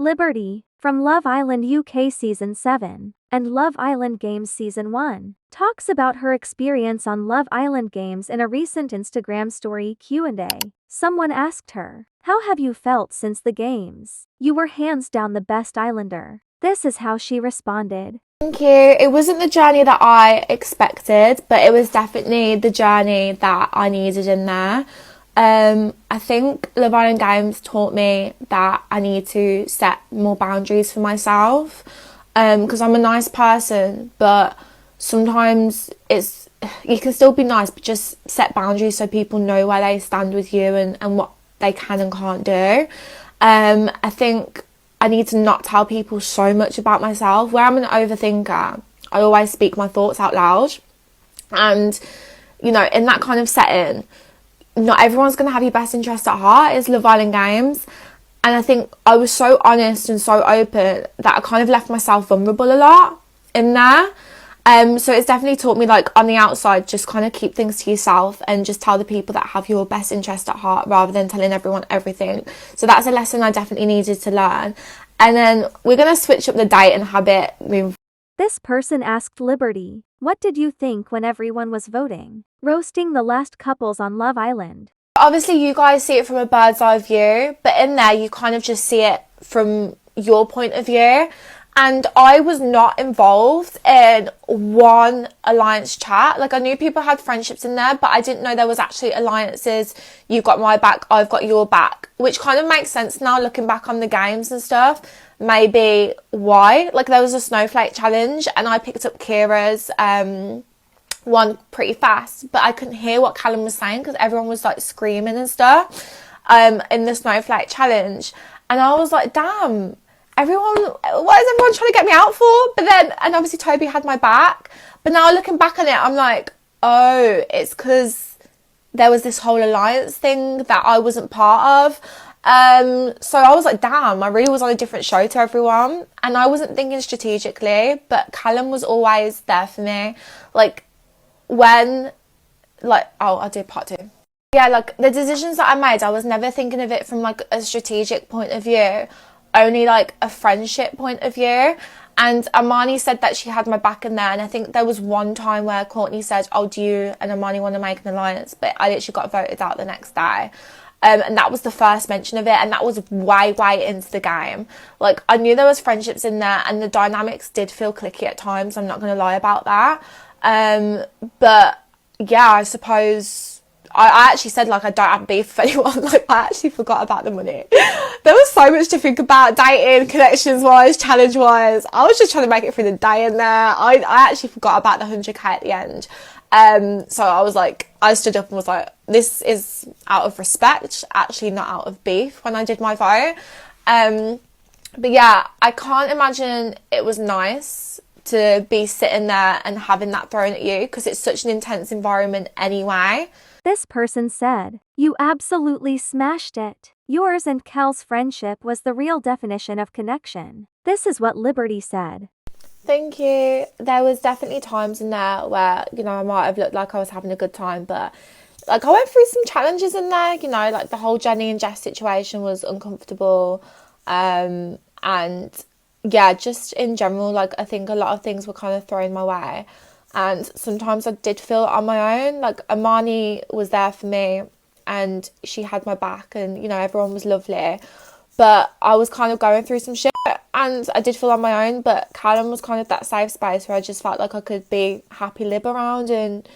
Liberty, from Love Island UK Season 7 and Love Island Games Season 1, talks about her experience on Love Island Games in a recent Instagram story Q&A. Someone asked her, "How have you felt since the games? You were hands down the best Islander." This is how she responded. Thank you. It wasn't the journey that I expected, but it was definitely the journey that I needed in there. I think Love Island Games taught me that I need to set more boundaries for myself, because I'm a nice person, but sometimes you can still be nice, but just set boundaries so people know where they stand with you and what they can and can't do. I think I need to not tell people so much about myself. Where I'm an overthinker, I always speak my thoughts out loud. And, in that kind of setting, not everyone's going to have your best interest at heart. It's Love Island Games. And I think I was so honest and so open that I kind of left myself vulnerable a lot in there. So it's definitely taught me, on the outside, just kind of keep things to yourself and just tell the people that have your best interest at heart rather than telling everyone everything. So that's a lesson I definitely needed to learn. And then we're going to switch up the dating habit moving. This person asked Liberty, "What did you think when everyone was voting, roasting the last couples on Love Island?" Obviously, you guys see it from a bird's eye view, but in there, you kind of just see it from your point of view. And I was not involved in one alliance chat. I knew people had friendships in there, but I didn't know there was actually alliances. You got my back, I've got your back, which kind of makes sense now looking back on the games and stuff. Maybe why. There was a snowflake challenge and I picked up Kira's one pretty fast, but I couldn't hear what Callum was saying because everyone was screaming and stuff in the snowflake challenge. And I was like, damn. What is everyone trying to get me out for? But then, and obviously Toby had my back. But now looking back on it, I'm like, oh, it's because there was this whole alliance thing that I wasn't part of. So I was like, damn, I really was on a different show to everyone. And I wasn't thinking strategically, but Callum was always there for me. I'll do part 2. Yeah, the decisions that I made, I was never thinking of it from a strategic point of view. Only a friendship point of view. And Amani said that she had my back in there, and I think there was one time where Courtney said, "Oh, do you and Amani want to make an alliance?" But I literally got voted out the next day, and that was the first mention of it, and that was way into the game. I knew there was friendships in there and the dynamics did feel clicky at times, I'm not going to lie about that. But yeah, I suppose I actually said I don't have beef with anyone. I actually forgot about the money. There was so much to think about, dating, connections wise, challenge wise. I was just trying to make it through the day in there. I actually forgot about the 100k at the end. So I was I stood up and was like, this is out of respect, actually not out of beef when I did my vote. But yeah, I can't imagine it was nice to be sitting there and having that thrown at you because it's such an intense environment anyway. This person said, "You absolutely smashed it. Yours and Cal's friendship was the real definition of connection." This is what Liberty said. Thank you. There was definitely times in there where, I might have looked like I was having a good time, but I went through some challenges in there, the whole Jenny and Jess situation was uncomfortable. And yeah, just in general, I think a lot of things were kind of thrown my way. And sometimes I did feel on my own. Amani was there for me and she had my back and, everyone was lovely. But I was kind of going through some shit and I did feel on my own. But Callum was kind of that safe space where I just felt like I could be happy lib around and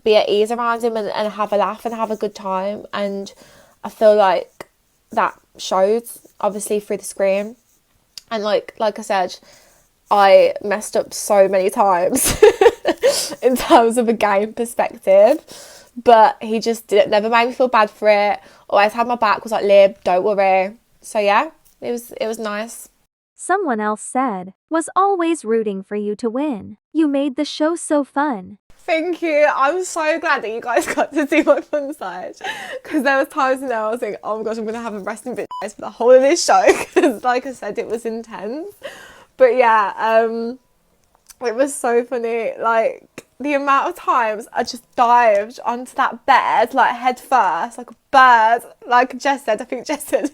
be at ease around him and have a laugh and have a good time. And I feel like that showed, obviously, through the screen. And like I said, I messed up so many times in terms of a game perspective, but he just never made me feel bad for it. Always had my back, was like, "Lib, don't worry." So yeah, it was nice. Someone else said, "Was always rooting for you to win. You made the show so fun." Thank you. I'm so glad that you guys got to see my fun side, because there was times in there I was like, oh my gosh, I'm gonna have a resting bitch face for the whole of this show, because like I said, it was intense. But yeah, it was so funny. the amount of times I just dived onto that bed, like head first, like a bird. Like Jess said, I think Jess said,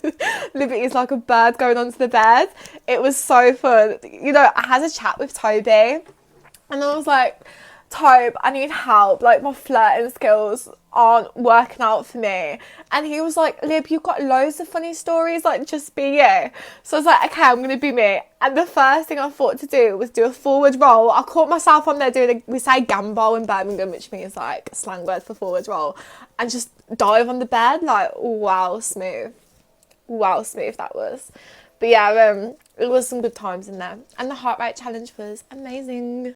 Liberty is like a bird going onto the bed. It was so fun. You know, I had a chat with Toby and I was like, Tobe, I need help. Like, my flirting skills aren't working out for me. And he was like, Lib, you've got loads of funny stories. Like, just be you. So I was like, okay, I'm going to be me. And the first thing I thought to do was do a forward roll. I caught myself on there we say gambo in Birmingham, which means like slang word for forward roll. And just dive on the bed. Like, wow, smooth. Wow, smooth that was. But yeah, it was some good times in there. And the heart rate challenge was amazing.